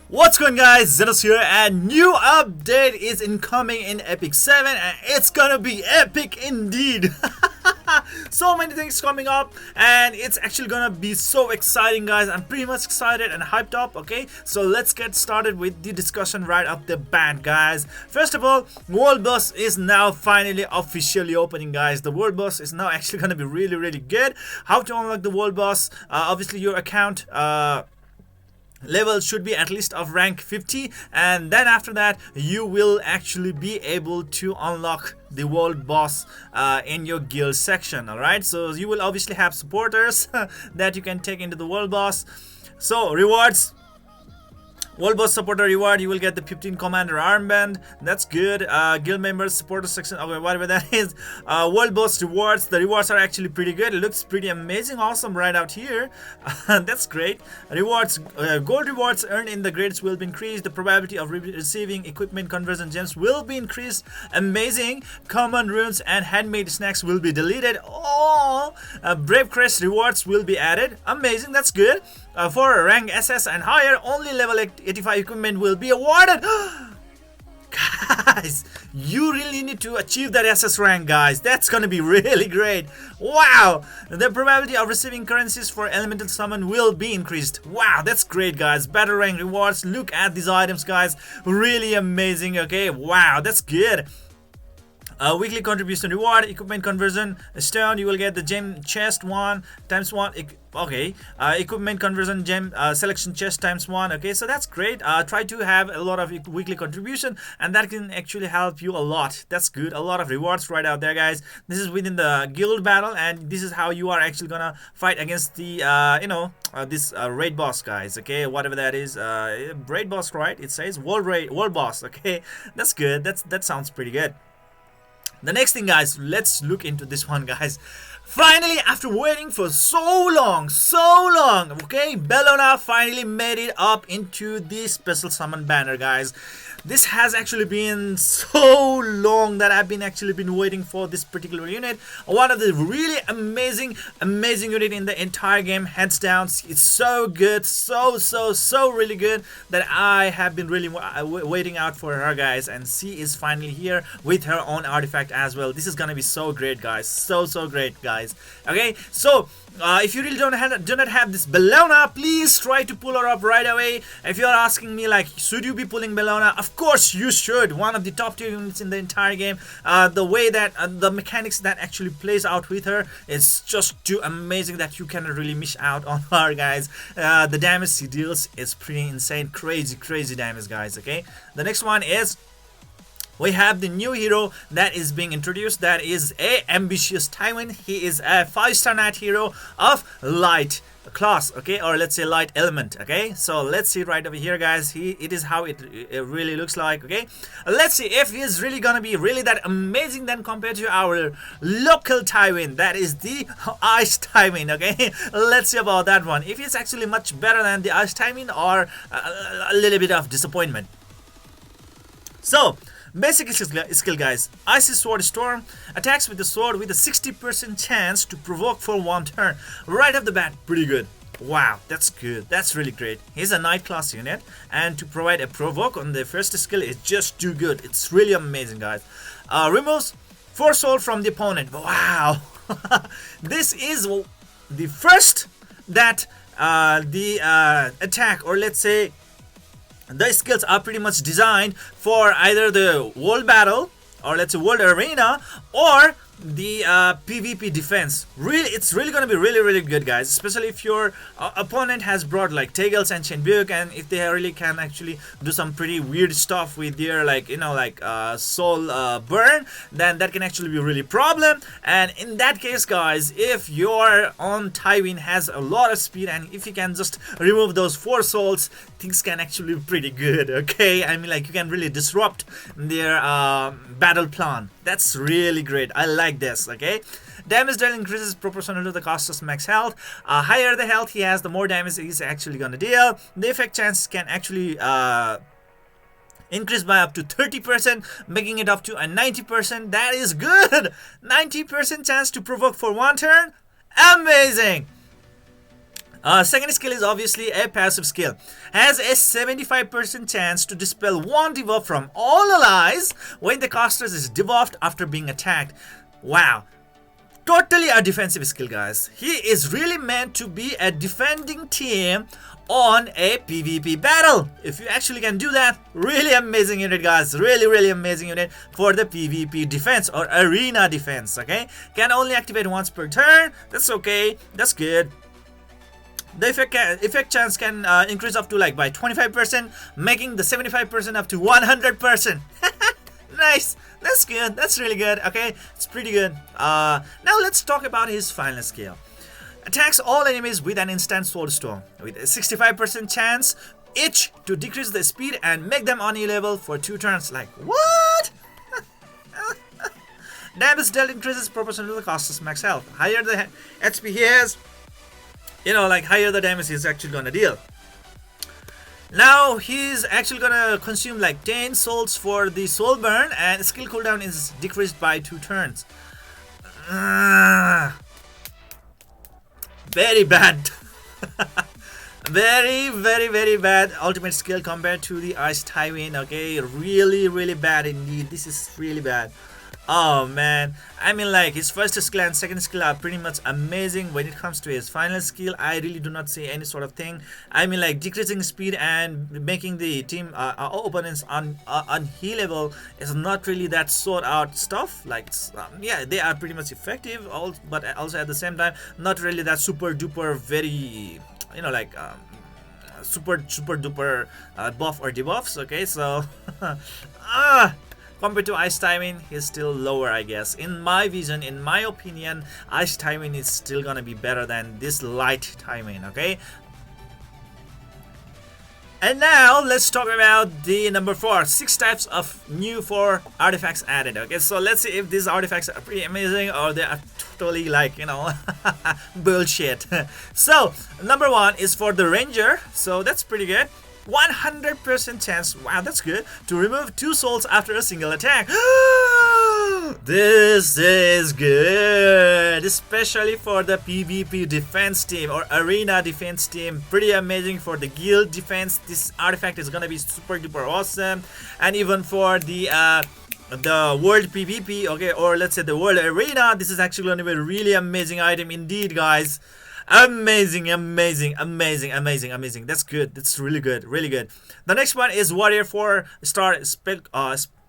What's going guys, Zennosh here, and new update is incoming in Epic 7 and it's gonna be epic indeed. So many things coming up and it's actually gonna be so exciting guys. I'm pretty much excited and hyped up. Okay, so let's get started with the discussion right off the bat guys. First of all, World Boss is now finally officially opening guys. The World Boss is now actually gonna be really good. How to unlock the World Boss? Obviously your account level should be at least of rank 50, and then after that you will actually be able to unlock the world boss in your guild section. All right, so you will obviously have supporters that you can take into the world boss. So rewards: World Boss Supporter reward, you will get the 15 Commander armband. That's good. Guild members supporter section, okay, whatever that is. World Boss rewards, the rewards are actually pretty good. It looks pretty amazing, awesome right out here. That's great. Rewards, gold rewards earned in the grades will be increased. The probability of receiving equipment conversion gems will be increased. Amazing. Common runes and handmade snacks will be deleted. Oh, Brave Crest rewards will be added. Amazing, that's good. For rank SS and higher, only level 85 equipment will be awarded. Guys, you really need to achieve that SS rank guys. That's gonna be really great. Wow, the probability of receiving currencies for elemental summon will be increased. Wow, that's great guys. Better rank rewards, look at these items guys, really amazing. Okay, wow, that's good. Weekly contribution reward, equipment conversion stone, you will get the gem chest 1 times 1. Okay, equipment conversion gem selection chest times 1. Okay, so that's great. Try to have a lot of weekly contribution and that can actually help you a lot. That's good. A lot of rewards right out there guys. This is within the guild battle and this is how you are actually gonna fight against the this raid boss guys. Okay, whatever that is, raid boss, right? It says world boss. Okay, that's good. That sounds pretty good. The next thing guys, let's look into this one guys. Finally, after waiting for so long, okay, Bellona finally made it up into the special summon banner guys. This has actually been so long that I've been waiting for this particular unit. One of the really amazing unit in the entire game, hands down. It's so good, so really good that I have been really waiting out for her guys, and she is finally here with her own artifact as well. This is gonna be so great guys, so great guys. Okay, so if you really do not have this Bellona, please try to pull her up right away. If you're asking me like, should you be pulling Bellona? Of course you should. One of the top tier units in the entire game. The way that the mechanics that actually plays out with her is just too amazing that you cannot really miss out on her guys. The damage she deals is pretty insane, crazy damage guys. Okay, the next one is we have the new hero that is being introduced. That is a ambitious Tywin. He is a 5-star knight hero of light class, okay, or let's say light element. Okay, so let's see right over here guys. It is how it really looks like. Okay, let's see if he's really gonna be really that amazing then compared to our local Tywin, that is the ice Tywin. Okay, let's see about that one, if he's actually much better than the ice Tywin or a little bit of disappointment. So basic skill guys: Icy Sword Storm, attacks with the sword with a 60% chance to provoke for 1 turn. Right off the bat, pretty good. Wow, that's good, that's really great. He's a knight class unit and to provide a provoke on the first skill is just too good. It's really amazing guys. Removes 4 soul from the opponent. Wow. This is the first that the attack, or let's say the skills are pretty much designed for either the world battle, or let's say world arena, or the PvP defense. Really, it's really gonna be really good guys, especially if your opponent has brought like Tegels and Shenbuk, and if they really can actually do some pretty weird stuff with their like soul burn, then that can actually be a really problem. And in that case guys, if your own Tywin has a lot of speed and if you can just remove those 4 souls, things can actually be pretty good. Okay, I mean, like, you can really disrupt their battle plan. That's really great. I like this. Okay, damage dealt increases proportional to the cost of max health. Higher the health he has, the more damage he's actually gonna deal. The effect chance can actually increase by up to 30%, making it up to a 90%. That is good. 90% chance to provoke for 1 turn. Amazing. Second skill is obviously a passive skill. Has a 75% chance to dispel one debuff from all allies when the caster is debuffed after being attacked. Wow. Totally a defensive skill, guys. He is really meant to be a defending team on a PvP battle. If you actually can do that, really amazing unit, guys. Really amazing unit for the PvP defense or arena defense, okay? Can only activate once per turn. That's okay. That's good. The effect chance can increase up to like by 25%, making the 75% up to 100%. Nice. That's good. That's really good. Okay, it's pretty good. Now let's talk about his final skill. Attacks all enemies with an instant soul storm with a 65% chance each to decrease the speed and make them level for 2 turns. Like what? Damage dealt increases proportional to the caster's max health. Higher the HP he has, like higher the damage he's actually gonna deal. Now he's actually gonna consume like 10 souls for the soul burn, and skill cooldown is decreased by 2 turns. Very bad. very bad ultimate skill compared to the Ice Tywin. Okay, really bad indeed. This is really bad. Oh man, I mean like his first skill and second skill are pretty much amazing. When it comes to his final skill, I really do not see any sort of thing. I mean like decreasing speed and making the team opponents on heal level is not really that sort out stuff. Like yeah, they are pretty much effective, but also at the same time not really that super duper very super duper buff or debuffs. Okay, so compared to Ice Tywin, he's still lower, I guess. In my vision, in my opinion, Ice Tywin is still gonna be better than this light Tywin, okay? And now, let's talk about the number 4. 6 types of new 4 artifacts added, okay? So let's see if these artifacts are pretty amazing or they are totally like, bullshit. So, number 1 is for the Ranger, so that's pretty good. 100% chance, wow, that's good, to remove 2 souls after a single attack. This is good, especially for the PvP defense team or arena defense team. Pretty amazing for the guild defense. This artifact is gonna be super duper awesome, and even for the world PvP, okay, or let's say the world arena, this is actually gonna be a really amazing item indeed, guys. Amazing. That's good. That's really good. The next one is Warrior 4-star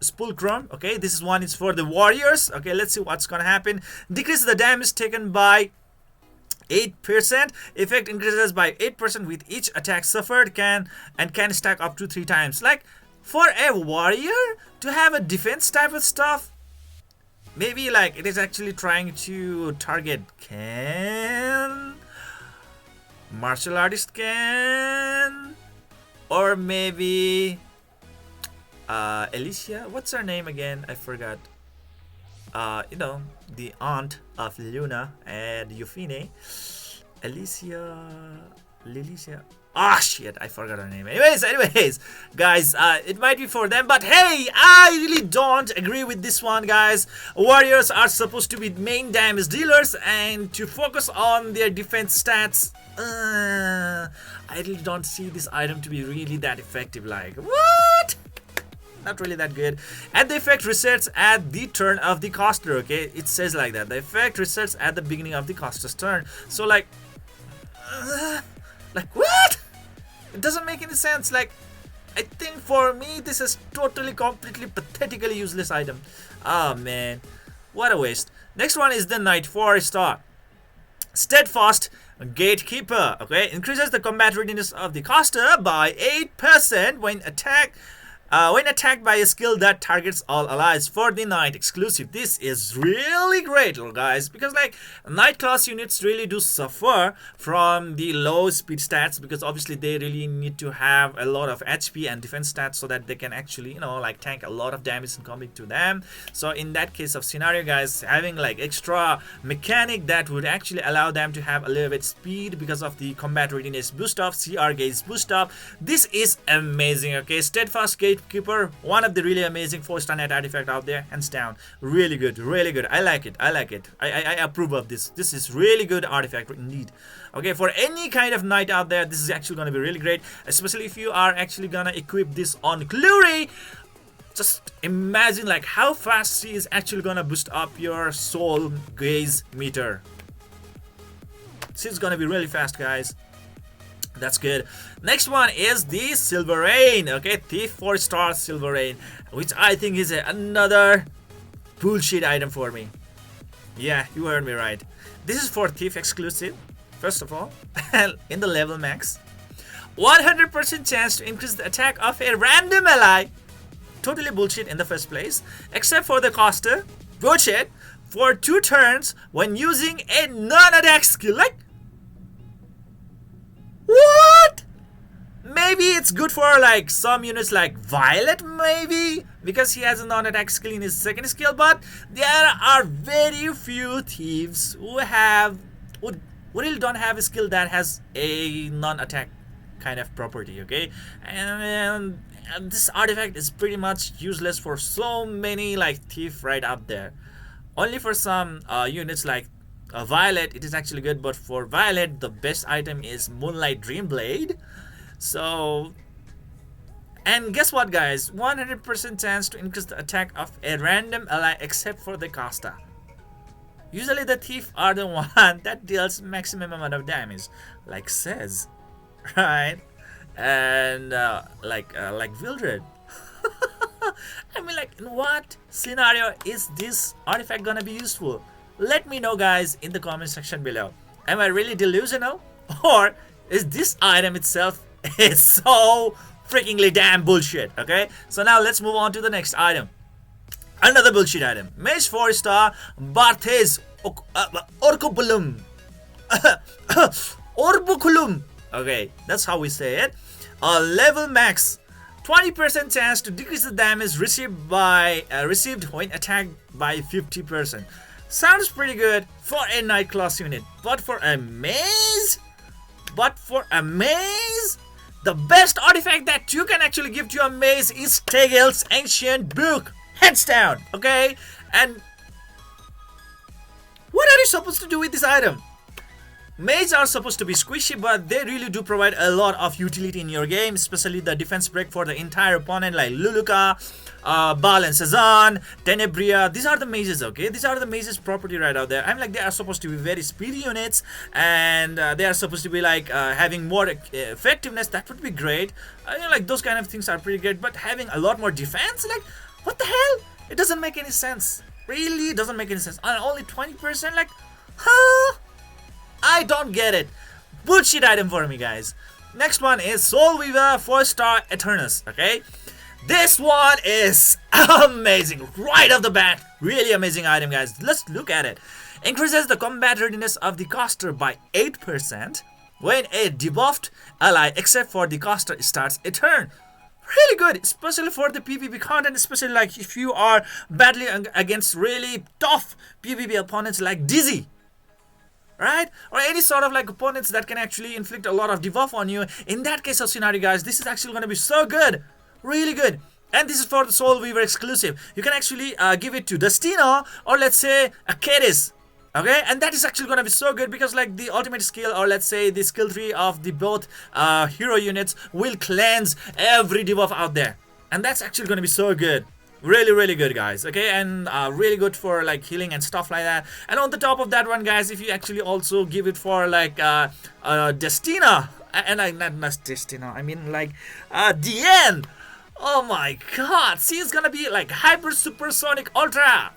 Spulcrum. Okay, this one is for the warriors. Okay, let's see what's gonna happen. Decrease the damage taken by 8%. Effect increases by 8% with each attack suffered. Can stack up to 3 times. Like for a warrior to have a defense type of stuff, maybe like it is actually trying to target martial artist or maybe Alicia. What's her name again? I forgot. The aunt of Luna and Euphine. Lilicia. Ah, shit, I forgot her name. Anyways, guys, it might be for them, but hey, I really don't agree with this one, guys. Warriors are supposed to be main damage dealers and to focus on their defense stats. I really don't see this item to be really that effective. Like, what? Not really that good. And the effect resets at the turn of the caster, okay? It says like that. The effect resets at the beginning of the caster's turn. So, like what? It doesn't make any sense. Like, I think for me, this is completely, pathetically useless item. Oh, man. What a waste. Next one is the Knight 4-star. Steadfast Gatekeeper. Okay, increases the combat readiness of the caster by 8% when attacked by a skill that targets all allies for the Knight exclusive. This is really great, guys, because like Knight class units really do suffer from the low speed stats, because obviously they really need to have a lot of HP and defense stats so that they can actually tank a lot of damage incoming to them. So in that case of scenario, guys, having like extra mechanic that would actually allow them to have a little bit speed because of the combat readiness boost up, CR gauge boost up, this is amazing. Okay, Steadfast Gate Gatekeeper, one of the really amazing 4-star net artifact out there, hands down. Really good, really good. I like it, I like it. I approve of this. This is really good artifact indeed. Okay, for any kind of knight out there, this is actually gonna be really great, especially if you are actually gonna equip this on Clury. Just imagine like how fast she is actually gonna boost up your soul gaze meter. She's gonna be really fast, guys. That's good. Next one is the Silver Rain. Okay, Thief 4-star Silver Rain, which I think is another bullshit item for me. Yeah, you heard me right. This is for Thief exclusive, first of all, in the level max. 100% chance to increase the attack of a random ally. Totally bullshit in the first place, except for the caster. Bullshit. For 2 turns when using a non-attack skill. Like, what? Maybe it's good for like some units like Violet, maybe, because he has a non-attack skill in his second skill, but there are very few thieves who really don't have a skill that has a non-attack kind of property, okay? And this artifact is pretty much useless for so many like thief right up there. Only for some units like Violet it is actually good, but for Violet the best item is Moonlight Dreamblade. So, and guess what, guys, 100% chance to increase the attack of a random ally except for the caster. Usually the thief are the one that deals maximum amount of damage, like says, right? And like Vildred. I mean, like, in what scenario is this artifact gonna be useful? Let me know, guys, in the comment section below. Am I really delusional, or is this item itself is so freakingly damn bullshit? Okay, so now let's move on to the next item. Another bullshit item. Mage 4-star Barthes Orcobulum. Orbuculum. Okay, that's how we say it. Level max. 20% chance to decrease the damage received when attacked by 50%. Sounds pretty good for a Night Class unit, but for a maze? The best artifact that you can actually give to your maze is Tegel's Ancient Book. Hands down, okay? And what are you supposed to do with this item? Mages are supposed to be squishy, but they really do provide a lot of utility in your game, especially the defense break for the entire opponent like Luluka, Baal and Sazan, Tenebria. These are the mages, okay? These are the mages property right out there. I'm like, they are supposed to be very speedy units, and they are supposed to be like having more effectiveness. That would be great. You know, like those kind of things are pretty great, but having a lot more defense, like, what the hell? It doesn't make any sense. Really doesn't make any sense. And only 20%, like, huh? I don't get it. Bullshit item for me, guys. Next one is Soul Weaver 4-star Eternus, okay? This one is amazing right off the bat. Really amazing item, guys. Let's look at it. Increases the combat readiness of the caster by 8% when a debuffed ally except for the caster starts a turn. Really good, especially for the PvP content, especially like if you are battling against really tough PvP opponents like Dizzy, right? Or any sort of like opponents that can actually inflict a lot of debuff on you. In that case of scenario, guys, this is actually going to be so good. Really good. And this is for the Soul Weaver exclusive. You can actually give it to Destina or let's say a Kedis. Okay, and that is actually going to be so good because like the ultimate skill or let's say the skill tree of the both hero units will cleanse every debuff out there. And that's actually going to be so good. Really, really good, guys. Okay, and really good for like healing and stuff like that. And on the top of that one, guys, if you actually also give it for like Destina, and not Destina, I mean like Diane. Oh my god, she's gonna be like hyper supersonic ultra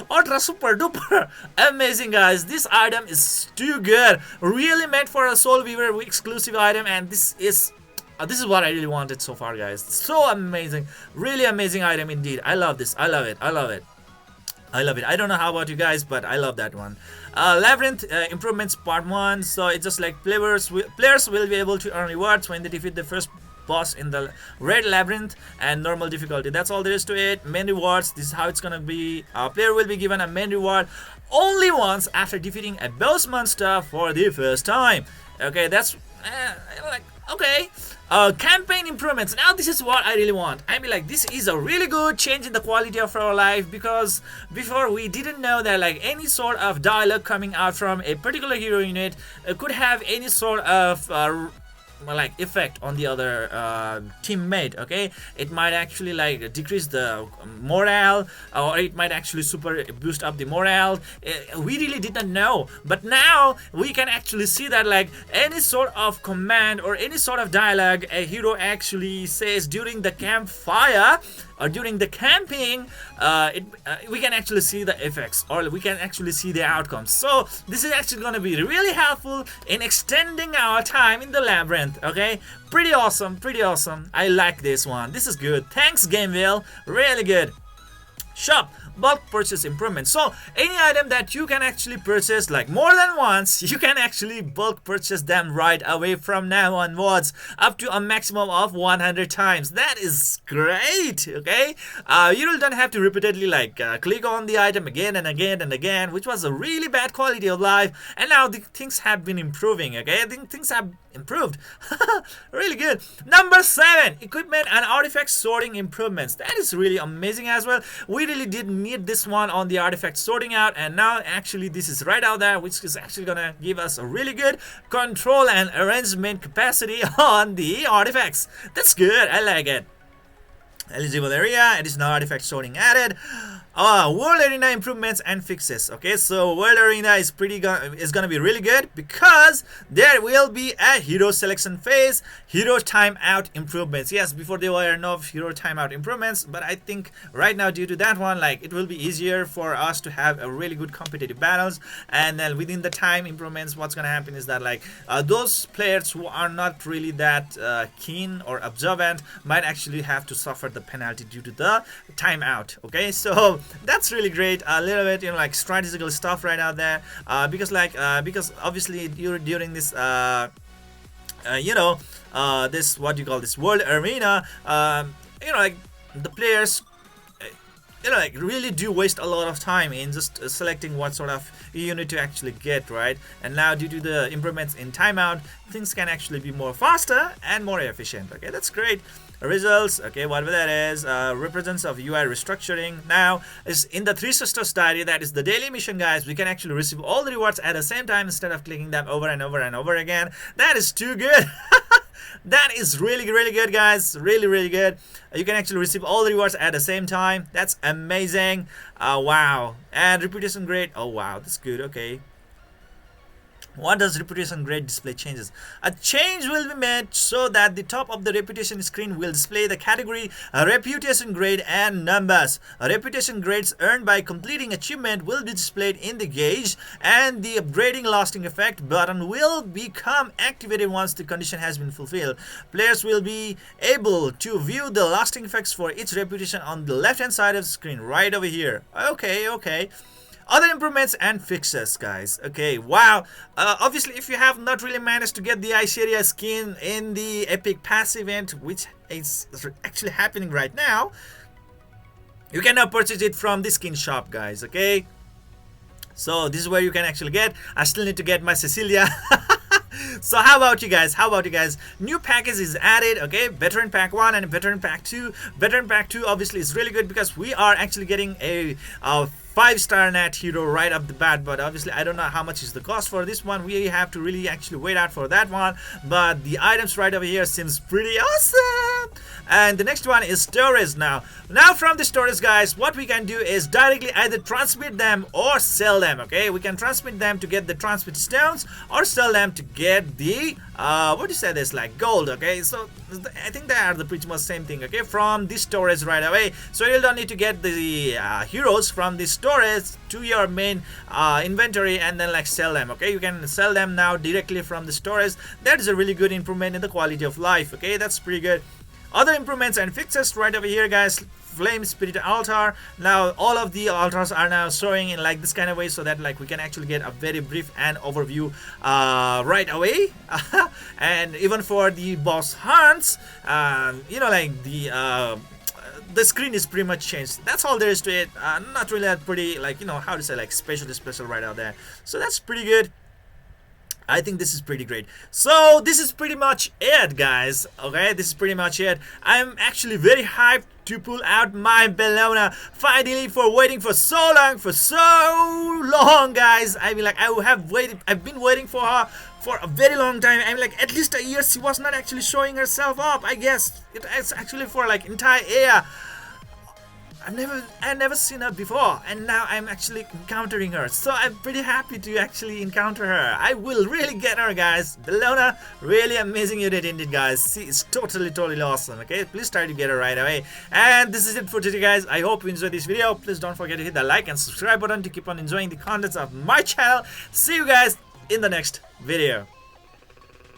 ultra super duper amazing, guys. This item is too good, really meant for a Soul Weaver exclusive item, and this is what I really wanted so far, guys. So amazing, really amazing item indeed. I love this. I love it. I love it. I love it. I don't know how about you guys, but I love that one. Labyrinth Improvements Part 1. So it's just like players will be able to earn rewards when they defeat the first boss in the red labyrinth and normal difficulty. That's all there is to it. Main rewards, this is how it's gonna be. Player will be given a main reward only once after defeating a boss monster for the first time. Okay, that's like okay. Campaign improvements. Now this is what I really want. I mean, like, this is a really good change in the quality of our life, because before we didn't know that like any sort of dialogue coming out from a particular hero unit could have any sort of like effect on the other teammate. Okay, it might actually like decrease the morale, or it might actually super boost up the morale. We really didn't know, but now we can actually see that like any sort of command or any sort of dialogue a hero actually says during the campfire or during the camping, we can actually see the effects, or we can actually see the outcomes. So this is actually going to be really helpful in extending our time in the labyrinth. Okay, pretty awesome, pretty awesome. I like this one. This is good. Thanks, Gameville. Really good. Shop bulk purchase improvement. So any item that you can actually purchase like more than once, you can actually bulk purchase them right away from now onwards, up to a maximum of 100 times. That is great. Okay, you really don't have to repeatedly like click on the item again and again and again, which was a really bad quality of life. And now the things have been improving. Okay, I think things have improved. Really good. Number 7, equipment and artifact sorting improvements. That is really amazing as well. We really did need this one on the artifact sorting out, and now actually this is right out there, which is actually gonna give us a really good control and arrangement capacity on the artifacts. That's good. I like it. Eligible area, additional artifact sorting added. World arena improvements and fixes. Okay, so world arena is gonna be really good, because there will be a hero selection phase, hero timeout improvements. Yes, before there were no hero timeout improvements, but I think right now due to that one, like, it will be easier for us to have a really good competitive battles. And then within the time improvements, what's gonna happen is that like those players who are not really that keen or observant might actually have to suffer the penalty due to the timeout. Okay, so that's really great. A little bit, like strategical stuff right out there, because obviously during this this, what you call this, world arena, like the players like really do waste a lot of time in just selecting what sort of unit to actually get, right? And now due to the improvements in timeout, things can actually be more faster and more efficient. Okay, that's great. Results, okay, whatever that is, represents of UI restructuring. Now is in the Three Sisters Diary, that is the daily mission, guys. We can actually receive all the rewards at the same time instead of clicking them over and over and over again. That is too good. That is really, really good, guys. Really, really good. You can actually receive all the rewards at the same time. That's amazing. Wow. And reputation grade. Oh wow, that's good. Okay. What does reputation grade display changes? A change will be made so that the top of the reputation screen will display the category reputation grade and numbers. Reputation grades earned by completing achievement will be displayed in the gauge, and the upgrading lasting effect button will become activated once the condition has been fulfilled. Players will be able to view the lasting effects for each reputation on the left hand side of the screen right over here. Okay, okay. Other improvements and fixes, guys. Okay, wow. Obviously, if you have not really managed to get the Iceria skin in the epic pass event, which is actually happening right now, you can now purchase it from the skin shop, guys. Okay, so this is where you can actually get. I still need to get my Cecilia. So how about you guys? How about you guys? New package is added. Okay, veteran pack 1 and veteran pack 2. Veteran pack 2 obviously is really good because we are actually getting a 5-star nat hero right off the bat, but obviously I don't know how much is the cost for this one. We have to really actually wait out for that one, but the items right over here seems pretty awesome. And the next one is storage. Now from the storage, guys, what we can do is directly either transmit them or sell them. Okay, we can transmit them to get the transmit stones, or sell them to get the what do you say this, like gold. Okay, so I think they are the pretty much same thing. Okay, from the storage right away, so you don't need to get the heroes from the storage to your main inventory and then like sell them. Okay, you can sell them now directly from the storage. That is a really good improvement in the quality of life. Okay, that's pretty good. Other improvements and fixes right over here, guys. Flame Spirit Altar. Now all of the altars are now showing in like this kind of way, so that like we can actually get a very brief and overview right away. And even for the boss hunts, like the screen is pretty much changed. That's all there is to it. Not really that pretty, like, how to say, like special right out there. So that's pretty good. I think this is pretty great. So this is pretty much it, guys. Okay, this is pretty much it. I'm actually very hyped to pull out my Bellona finally, for waiting for so long, guys. I mean, like, I've been waiting for her for a very long time. I mean, like, at least a year she was not actually showing herself up. I guess it's actually for like entire year. I've never seen her before, and now I'm actually encountering her. So I'm pretty happy to actually encounter her. I will really get her, guys. Bellona, really amazing unit indeed, guys. She is totally awesome. Okay, please try to get her right away. And this is it for today, guys. I hope you enjoyed this video. Please don't forget to hit the like and subscribe button to keep on enjoying the contents of my channel. See you guys in the next video.